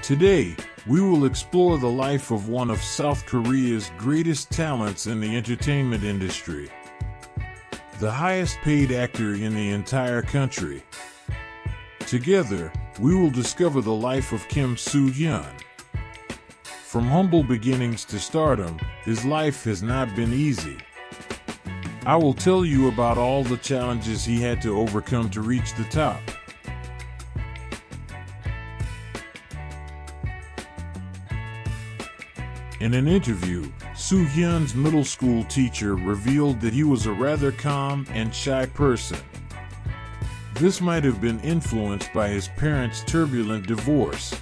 Today, we will explore the life of one of South Korea's greatest talents in the entertainment industry. The highest paid actor in the entire country. Together, we will discover the life of Kim Soo-hyun. From humble beginnings to stardom, his life has not been easy. I will tell you about all the challenges he had to overcome to reach the top. In an interview, Soo-hyun's middle school teacher revealed that he was a rather calm and shy person. This might have been influenced by his parents' turbulent divorce.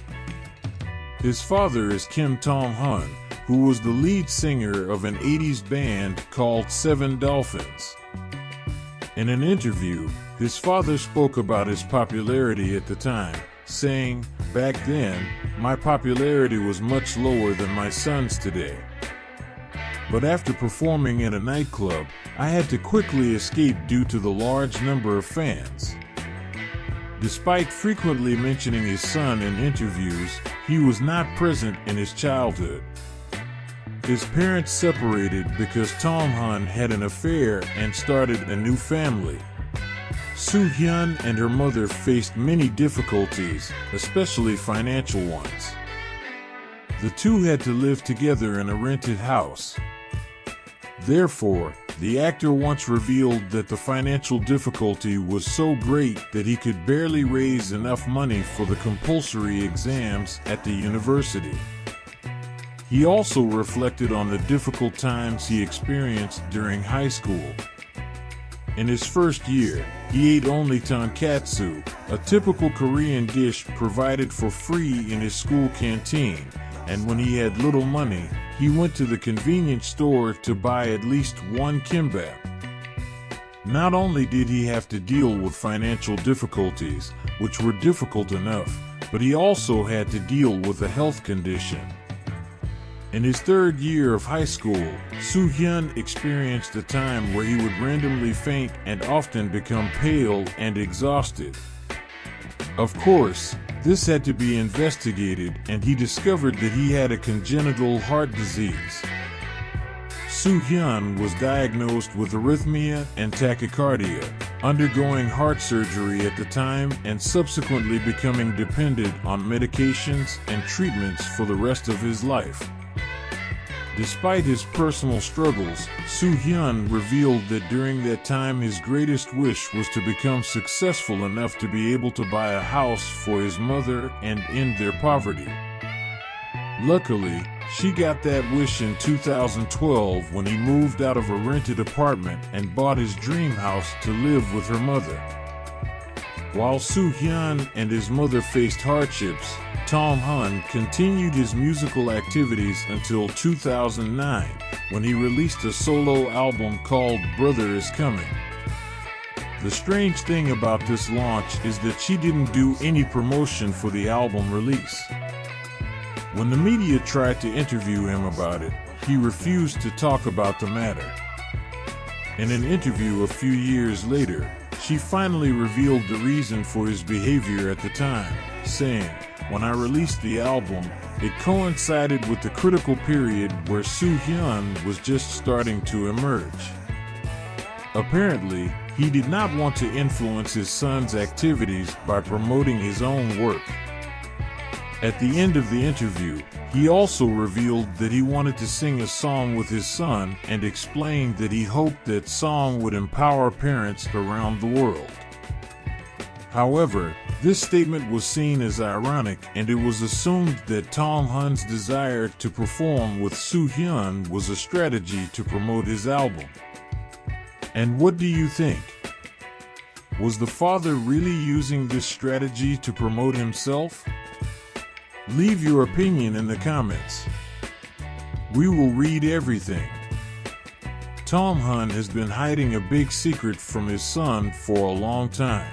His father is Kim Tong-hun, who was the lead singer of an 80s band called Seven Dolphins. In an interview, his father spoke about his popularity at the time, saying, "Back then, my popularity was much lower than my son's today. But after performing at a nightclub, I had to quickly escape due to the large number of fans." Despite frequently mentioning his son in interviews, he was not present in his childhood. His parents separated because Tong-hun had an affair and started a new family. Soo-hyun and her mother faced many difficulties, especially financial ones. The two had to live together in a rented house. Therefore, the actor once revealed that the financial difficulty was so great that he could barely raise enough money for the compulsory exams at the university. He also reflected on the difficult times he experienced during high school. In his first year, he ate only tonkatsu, a typical Korean dish provided for free in his school canteen, and when he had little money, he went to the convenience store to buy at least one kimbap. Not only did he have to deal with financial difficulties, which were difficult enough, but he also had to deal with a health condition. In his third year of high school, Soo-hyun experienced a time where he would randomly faint and often become pale and exhausted. Of course, this had to be investigated, and he discovered that he had a congenital heart disease. Soo-hyun was diagnosed with arrhythmia and tachycardia, undergoing heart surgery at the time and subsequently becoming dependent on medications and treatments for the rest of his life. Despite his personal struggles, Soo-hyun revealed that during that time his greatest wish was to become successful enough to be able to buy a house for his mother and end their poverty. Luckily, she got that wish in 2012 when he moved out of a rented apartment and bought his dream house to live with her mother. While Soo-hyun and his mother faced hardships, Tong-hun continued his musical activities until 2009, when he released a solo album called Brother Is Coming. The strange thing about this launch is that she didn't do any promotion for the album release. When the media tried to interview him about it, he refused to talk about the matter. In an interview a few years later, she finally revealed the reason for his behavior at the time, saying, "When I released the album, it coincided with the critical period where Soo-hyun was just starting to emerge." Apparently, he did not want to influence his son's activities by promoting his own work. At the end of the interview, he also revealed that he wanted to sing a song with his son and explained that he hoped that song would empower parents around the world. However, this statement was seen as ironic, and it was assumed that Tong-hun's desire to perform with Soo-hyun was a strategy to promote his album. And what do you think? Was the father really using this strategy to promote himself? Leave your opinion in the comments. We will read everything. Tong-hun has been hiding a big secret from his son for a long time.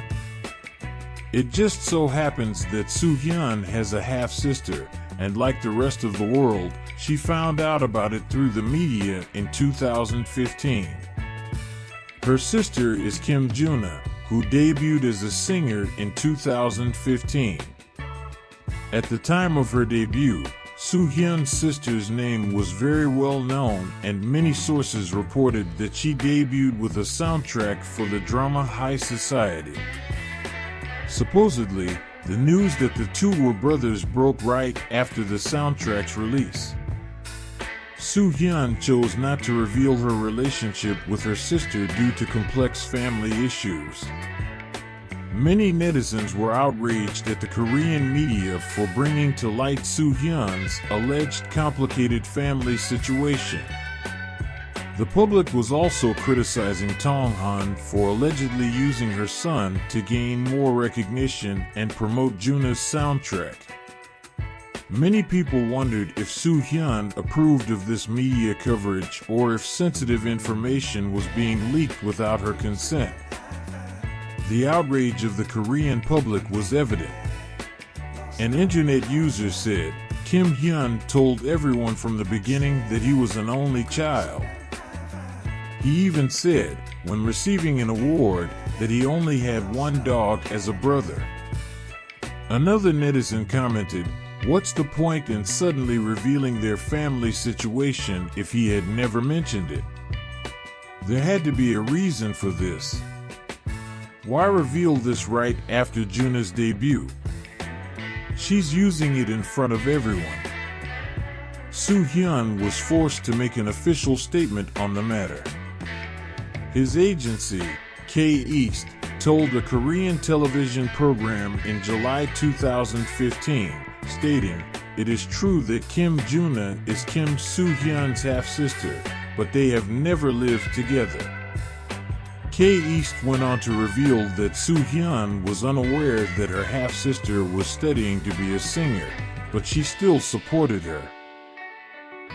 It just so happens that Soo-hyun has a half-sister, and like the rest of the world, she found out about it through the media in 2015. Her sister is Kim Juna, who debuted as a singer in 2015. At the time of her debut, Soohyun's sister's name was very well known, and many sources reported that she debuted with a soundtrack for the drama High Society. Supposedly, the news that the two were brothers broke right after the soundtrack's release. Soohyun chose not to reveal her relationship with her sister due to complex family issues. Many netizens were outraged at the Korean media for bringing to light Soohyun's alleged complicated family situation. The public was also criticizing Tonghan for allegedly using her son to gain more recognition and promote Juna's soundtrack. Many people wondered if Soohyun approved of this media coverage or if sensitive information was being leaked without her consent. The outrage of the Korean public was evident. An internet user said, Kim Hyun told everyone from the beginning that he was an only child. He even said, when receiving an award, that he only had one dog as a brother. Another netizen commented, "What's the point in suddenly revealing their family situation if he had never mentioned it? There had to be a reason for this. Why reveal this right after Juna's debut? She's using it in front of everyone." Soohyun was forced to make an official statement on the matter. His agency, K-East, told a Korean television program in July 2015, stating, "It is true that Kim Juna is Kim Soohyun's half-sister, but they have never lived together." K-East went on to reveal that Soohyun was unaware that her half-sister was studying to be a singer, but she still supported her.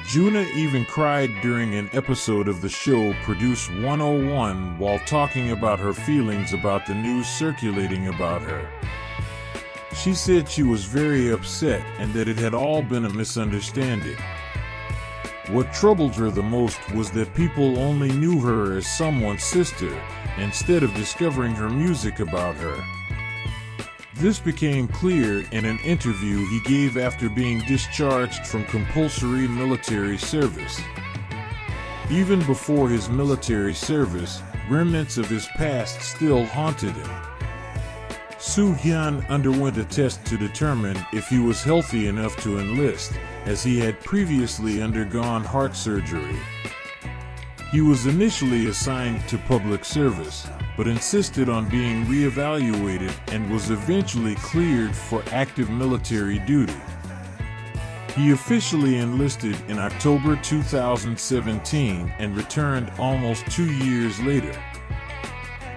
Juna even cried during an episode of the show Produce 101 while talking about her feelings about the news circulating about her. She said she was very upset and that it had all been a misunderstanding. What troubled her the most was that people only knew her as someone's sister, instead of discovering her music about her. This became clear in an interview he gave after being discharged from compulsory military service. Even before his military service, remnants of his past still haunted him. Soohyun underwent a test to determine if he was healthy enough to enlist, as he had previously undergone heart surgery. He was initially assigned to public service, but insisted on being reevaluated and was eventually cleared for active military duty. He officially enlisted in October 2017 and returned almost 2 years later.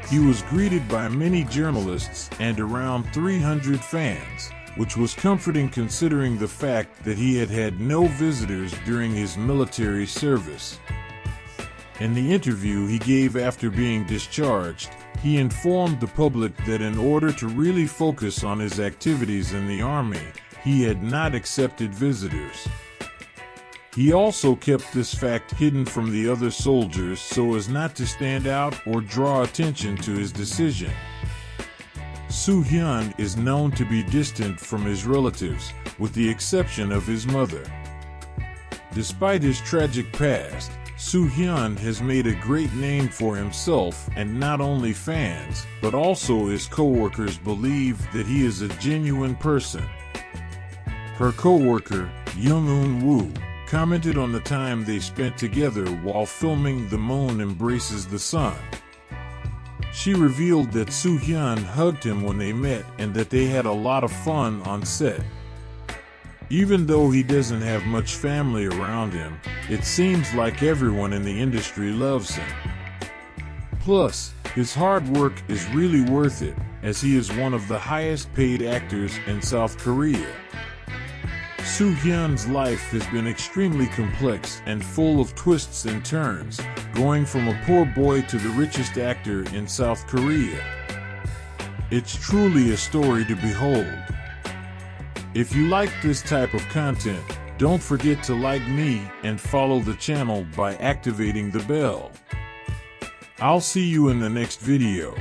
He was greeted by many journalists and around 300 fans, which was comforting considering the fact that he had had no visitors during his military service. In the interview he gave after being discharged, he informed the public that in order to really focus on his activities in the Army, he had not accepted visitors. He also kept this fact hidden from the other soldiers so as not to stand out or draw attention to his decision. Soohyun is known to be distant from his relatives, with the exception of his mother. Despite his tragic past, Soohyun has made a great name for himself, and not only fans, but also his co-workers believe that he is a genuine person. Her co-worker, Young-eun Woo, commented on the time they spent together while filming The Moon Embraces the Sun. She revealed that Soohyun hugged him when they met and that they had a lot of fun on set. Even though he doesn't have much family around him, it seems like everyone in the industry loves him. Plus, his hard work is really worth it, as he is one of the highest paid actors in South Korea. Soohyun's life has been extremely complex and full of twists and turns, going from a poor boy to the richest actor in South Korea. It's truly a story to behold. If you like this type of content, don't forget to like me and follow the channel by activating the bell. I'll see you in the next video.